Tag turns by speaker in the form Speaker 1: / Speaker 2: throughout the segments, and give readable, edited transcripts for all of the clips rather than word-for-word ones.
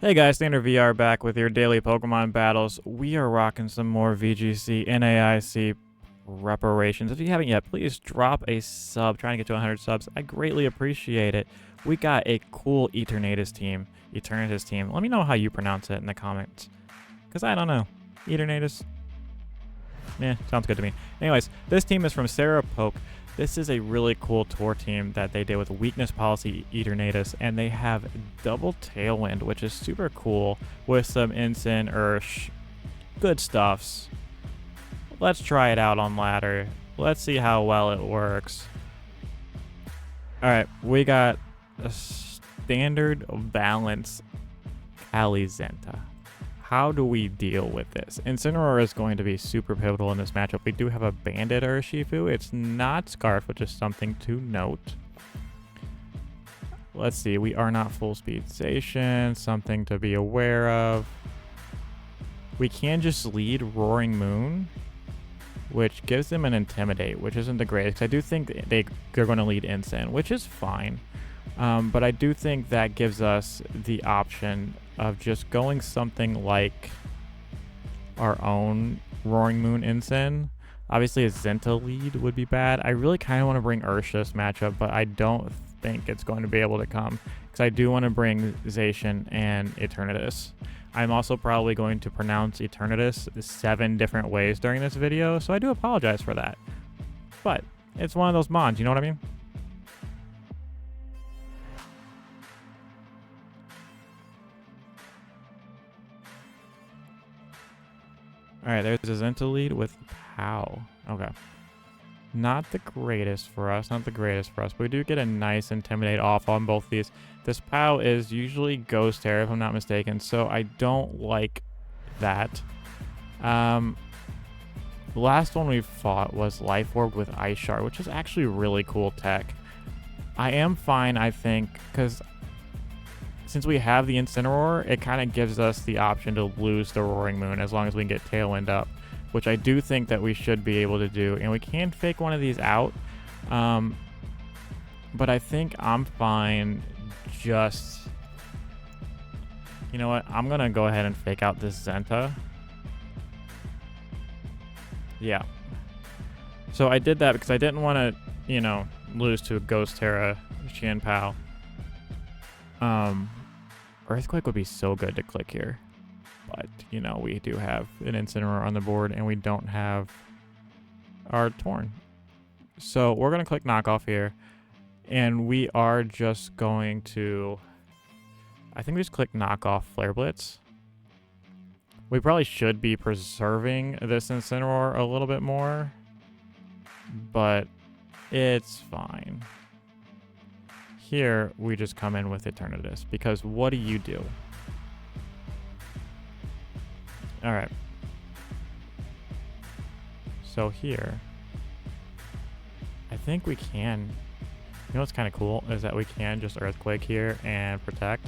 Speaker 1: Hey guys, StandardVR back with your daily Pokemon battles. We are rocking some more VGC NAIC reparations. If you haven't yet, please drop a sub. Trying to get to 100 subs. I greatly appreciate it. We got a cool Eternatus team. Let me know how you pronounce it in the comments, because I don't know. Eternatus? Yeah, sounds good to me. Anyways, this team is from Sarah Poke. This is a really cool tour team that they did with Weakness Policy Eternatus, and they have double Tailwind, which is super cool, with some Ensign, Ursh, good stuffs. Let's try it out on ladder. Let's see how well it works. Alright, we got a standard balance Calizenta. How do we deal with this? Incineroar is going to be super pivotal in this matchup. We do have a Bandit Urshifu. It's not Scarf, which is something to note. Let's see. We are not full speed Zacian. Something to be aware of. We can just lead Roaring Moon, which gives them an Intimidate, which isn't the greatest. I do think they're going to lead Ensign, which is fine. But I do think that gives us the option of just going something like our own Roaring Moon Ensign. Obviously a Zenta lead would be bad. I really kind of want to bring Ursh this matchup, but I don't think it's going to be able to come, because I do want to bring Zacian and Eternatus. I'm also probably going to pronounce Eternatus 7 different ways during this video, so I do apologize for that. But it's one of those mons, you know what I mean? Alright, there's a Zenta lead with POW. Okay. Not the greatest for us, but we do get a nice Intimidate off on both these. This POW is usually Ghost Terror, if I'm not mistaken, so I don't like that. The last one we fought was Life Orb with Ice Shard, which is actually really cool tech. I am fine, I think, because since we have the Incineroar, it kind of gives us the option to lose the Roaring Moon as long as we can get Tailwind up, which I do think that we should be able to do. And we can fake one of these out, but I think I'm fine just... You know what? I'm going to go ahead and fake out this Zenta. Yeah. So I did that because I didn't want to, you know, lose to a Ghost Terra Qianpao. Earthquake would be so good to click here, but you know, we do have an Incineroar on the board and we don't have our Torn, so we're gonna click knockoff here, and we are just going to, I think we just click knockoff Flare Blitz. We probably should be preserving this Incineroar a little bit more, but it's fine. Here, we just come in with Eternatus, because what do you do? Alright. So here, I think we can... You know what's kind of cool is that we can just Earthquake here and protect.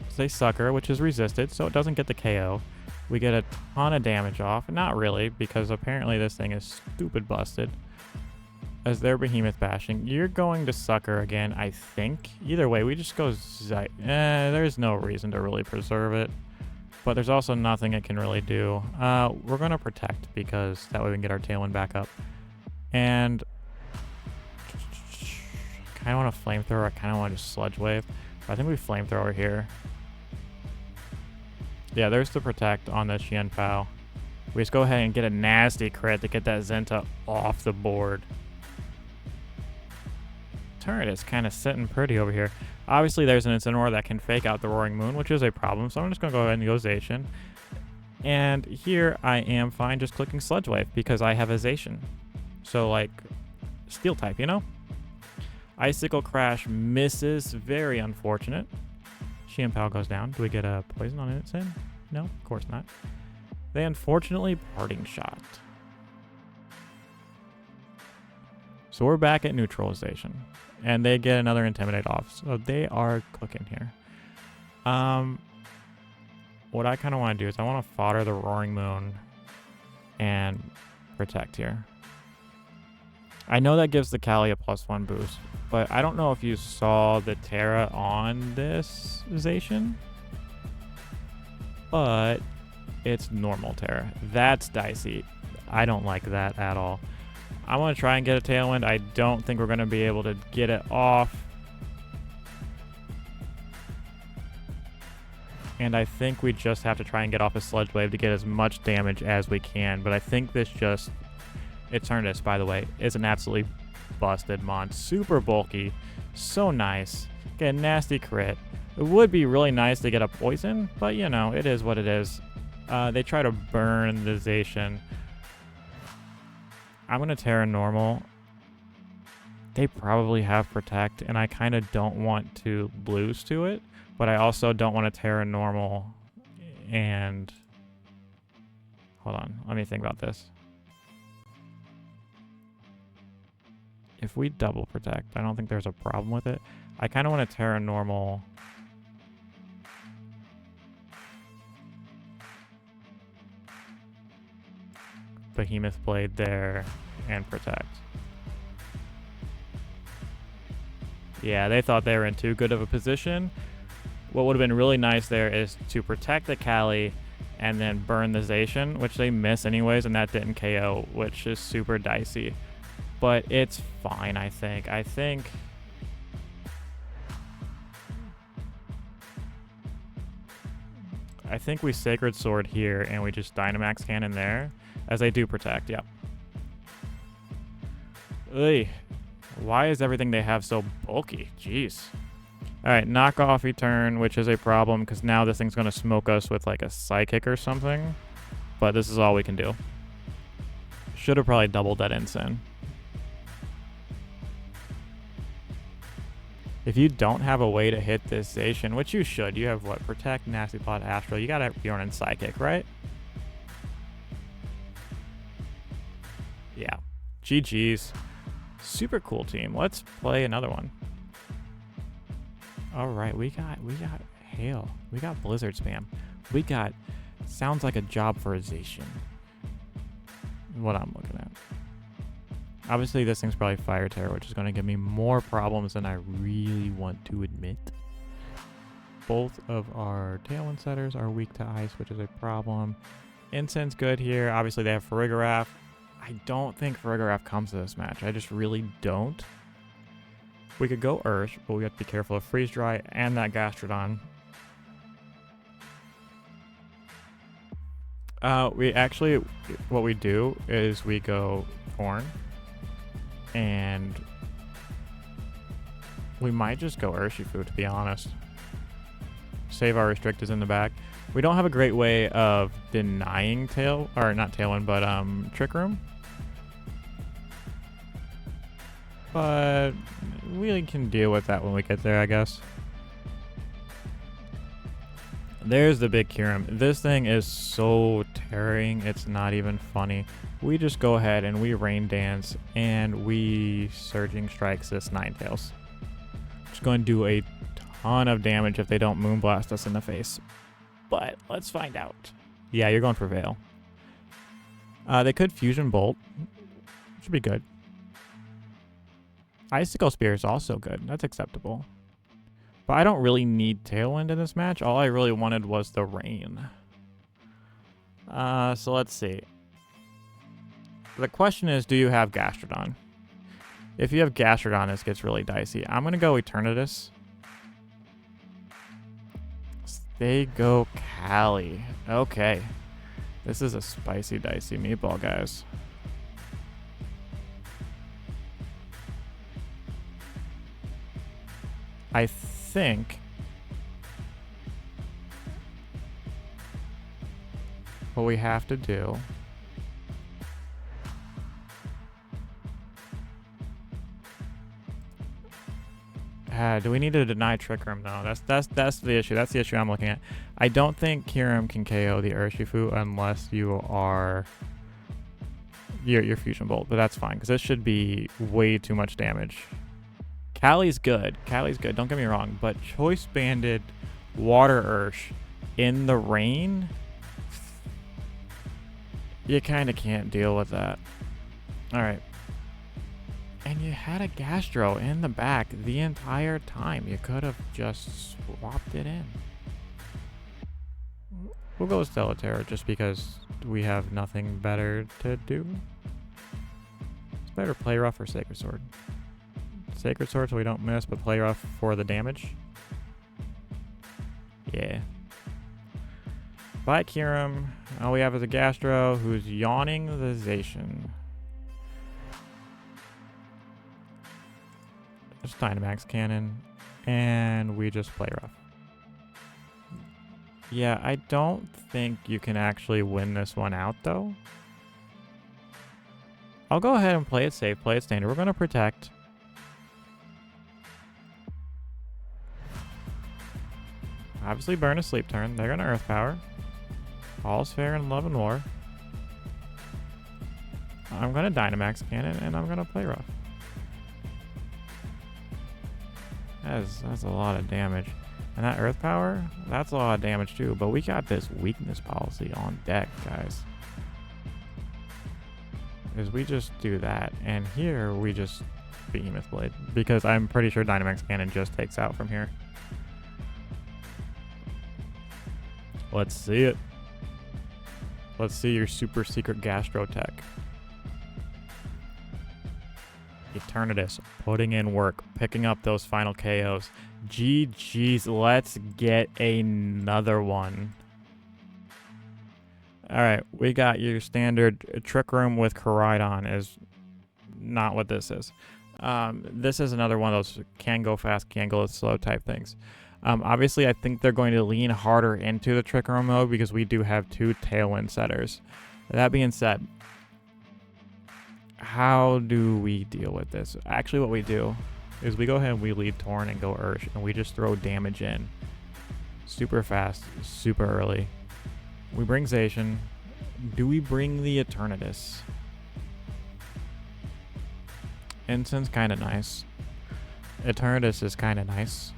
Speaker 1: Say Sucker, which is resisted, so it doesn't get the KO. We get a ton of damage off. Not really, because apparently this thing is stupid busted. As their Behemoth Bashing, you're going to Sucker again, I think. Either way, we just go there's no reason to really preserve it, but there's also nothing it can really do. We're going to Protect, because that way we can get our Tailwind back up. And I kind of want a Flamethrower. I kind of want to just Sludge Wave. But I think we Flamethrower here. Yeah, there's the Protect on the Qianpao. We just go ahead and get a nasty crit to get that Zenta off the board. Turret is kind of sitting pretty over here. Obviously, there's an Incineroar that can fake out the Roaring Moon, which is a problem, so I'm just going to go ahead and go Zacian. And here, I am fine just clicking Sludge Wave, because I have a Zacian. So, like, Steel type, you know? Icicle Crash misses. Very unfortunate. Qianpao goes down. Do we get a Poison on its end? No, of course not. They unfortunately Parting Shot. So we're back at neutralization, and they get another Intimidate off. So they are cooking here. What I kind of want to do is I want to fodder the Roaring Moon and Protect here. I know that gives the Cali a +1 boost, But I don't know if you saw the Terra on this Zacian, but it's normal Terra. That's dicey. I don't like that at all. I want to try and get a Tailwind. I don't think we're going to be able to get it off. And I think we just have to try and get off a Sludge Wave to get as much damage as we can. But I think this just... Eternus, by the way, is an absolutely busted mon. Super bulky. So nice. Get a nasty crit. It would be really nice to get a poison, but you know, it is what it is. They try to burn the Zacian. I'm going to Terra normal. They probably have Protect, and I kind of don't want to lose to it, but I also don't want to Terra normal and... Hold on, let me think about this. If we double Protect, I don't think there's a problem with it. I kind of want to Terra normal. Behemoth Blade there and Protect. Yeah, they thought they were in too good of a position. What would have been really nice there is to protect the Kali and then burn the Zacian, which they miss anyways, and that didn't KO, which is super dicey. But it's fine, I think. I think we Sacred Sword here and we just Dynamax Cannon there. As they do protect, yep. Ugh. Why is everything they have so bulky? Jeez. Alright, knock off Eturn, which is a problem because now this thing's going to smoke us with like a Psychic or something. But this is all we can do. Should have probably doubled that Ensign. If you don't have a way to hit this Zacian, which you should, you have what? Protect, Nasty Plot, Astral. You got to Bjorn and Psychic, right? Yeah. GG's. Super cool team. Let's play another one. All right, we got Hail. We got Blizzard Spam. We got sounds like a job for a Zacian. What I'm looking at. Obviously, this thing's probably Fire Terror, which is going to give me more problems than I really want to admit. Both of our Tailwind setters are weak to Ice, which is a problem. Incense good here. Obviously, they have Farigiraf. I don't think Farigiraf comes to this match. I just really don't. We could go Earth, but we have to be careful of Freeze Dry and that Gastrodon. We actually, what we do is we go Thorn. And we might just go Urshifu, to be honest. Save our Restrictors in the back. We don't have a great way of denying not Tailwind, but Trick Room. But we can deal with that when we get there, I guess. There's the big Kyurem. This thing is so tearing, it's not even funny. We just go ahead and we Rain Dance and we Surging Strikes this Ninetales. It's going to do a ton of damage if they don't Moonblast us in the face. But let's find out. Yeah, you're going for Veil. They could Fusion Bolt. Should be good. Icicle Spear is also good. That's acceptable. But I don't really need Tailwind in this match. All I really wanted was the Rain. So let's see. The question is, do you have Gastrodon? If you have Gastrodon, this gets really dicey. I'm going to go Eternatus. They go Kali. Okay. This is a spicy, dicey meatball, guys. I think what we have to do do we need to deny Trick Room though? That's the issue. That's the issue I'm looking at. I don't think Kyurem can KO the Urshifu unless you are your Fusion Bolt, but that's fine because this should be way too much damage. Kali's good. Kali's good. Don't get me wrong, but Choice Banded Water Ursh in the rain, you kind of can't deal with that. All right. And you had a Gastro in the back the entire time. You could have just swapped it in. We'll go with Stellaterra just because we have nothing better to do. It's better play rough or Sacred Sword. Sacred Sword so we don't miss, but play rough for the damage. Yeah. By Kirim, all we have is a Gastro who's yawning the Zacian. Just Dynamax Cannon, and we just play rough. Yeah, I don't think you can actually win this one out, though. I'll go ahead and play it safe, play it standard. We're going to protect. Obviously, burn a sleep turn. They're going to Earth Power. All's fair in love and war. I'm going to Dynamax Cannon, and I'm going to play rough. That's a lot of damage. And that Earth Power, that's a lot of damage too. But we got this weakness policy on deck, guys. Is we just do that. And here we just Behemoth Blade. Because I'm pretty sure Dynamax Cannon just takes out from here. Let's see it. Let's see your super secret Gastro tech. Eternatus putting in work, picking up those final KOs. GG's, let's get another one. Alright, we got your standard Trick Room with Koraidon is not what this is. This is another one of those can go fast, can go slow type things. Obviously, I think they're going to lean harder into the Trick Room mode because we do have 2 Tailwind setters. That being said, how do we deal with this? Actually, what we do is we go ahead and we lead Torn and go Ursh, and we just throw damage in. Super fast, super early. We bring Zacian. Do we bring the Eternatus? Ensign's kind of nice. Eternatus is kind of nice.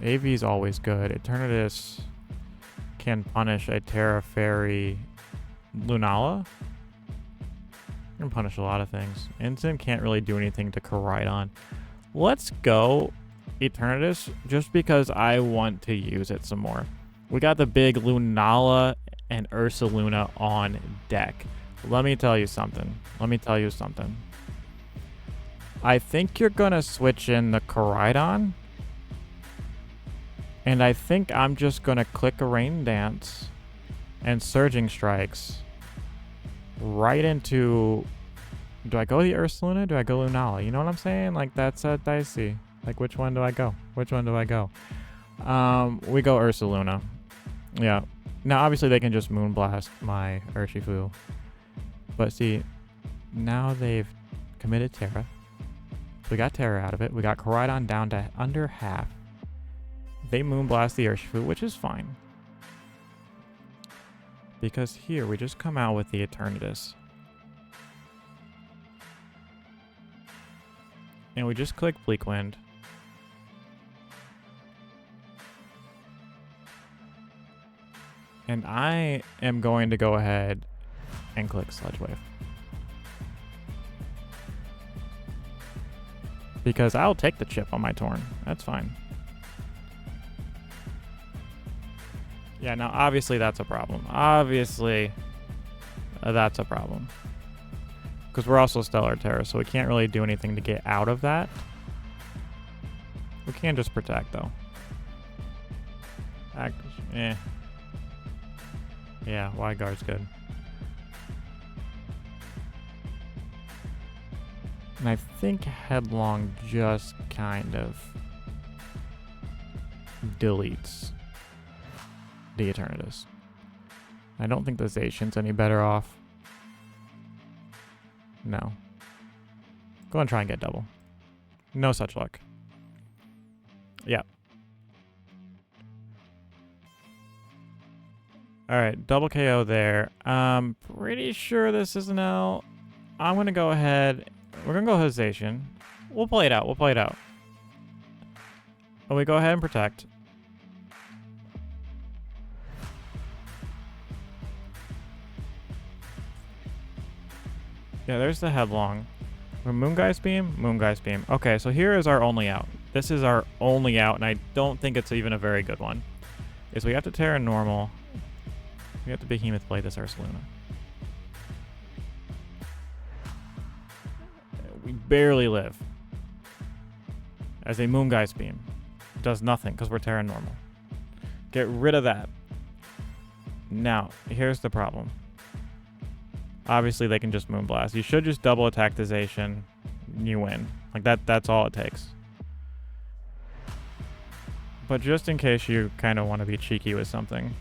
Speaker 1: AV's always good. Eternatus can punish a Terra Fairy Lunala. Can punish a lot of things. Ensign can't really do anything to Koraidon. Let's go Eternatus just because I want to use it some more. We got the big Lunala and Ursaluna on deck. Let me tell you something. I think you're going to switch in the Koraidon. And I think I'm just going to click a Rain Dance and Surging Strikes right into... Do I go the Ursaluna? Do I go Lunala? You know what I'm saying? Like, that's dicey. Like, which one do I go? We go Ursaluna. Yeah. Now, obviously, they can just Moonblast my Urshifu. But see, now they've committed Terra. We got Terra out of it. We got Koraidon down to under half. They Moonblast the Urshifu, which is fine. Because here, we just come out with the Eternatus. And we just click Bleak Wind. And I am going to go ahead and click Sludge Wave. Because I'll take the chip on my Torn. That's fine. Yeah, now obviously that's a problem. That's a problem. Because we're also Stellar Terra, so we can't really do anything to get out of that. We can just protect, though. Yeah, Wide Guard's good. And I think Headlong just kind of deletes the Eternatus. I don't think the Zacian's any better off. No. Go and try and get double. No such luck. Yeah. Alright, double KO there. Pretty sure this is an L. I'm going to go ahead. We're going to go Zacian. We'll play it out. But we go ahead and protect. Yeah, there's the headlong. Moongeist Beam. Okay, so here is our only out. This is our only out, and I don't think it's even a very good one. Is we have to Terra Normal. We have to Behemoth Blade this Ursaluna. We barely live. As a Moongeist Beam. Does nothing because we're Terra Normal. Get rid of that. Now, here's the problem. Obviously, they can just Moonblast. You should just double attack the Zacian. You win. Like, that's all it takes. But just in case you kind of want to be cheeky with something,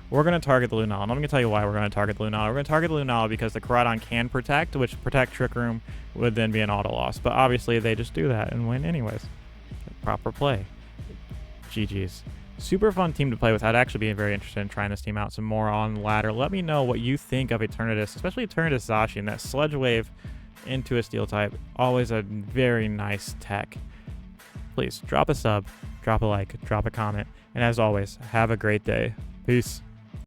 Speaker 1: we're going to target the Lunala. And I'm going to tell you why we're going to target the Lunala. We're going to target the Lunala because the Koraidon can protect, which protect Trick Room would then be an auto loss. But obviously, they just do that and win anyways. Proper play. GG's. Super fun team to play with. I'd actually be very interested in trying this team out some more on ladder. Let me know what you think of Eternatus, especially Eternatus Zacian. That Sludge Wave into a Steel type. Always a very nice tech. Please drop a sub, drop a like, drop a comment, and as always, have a great day. Peace.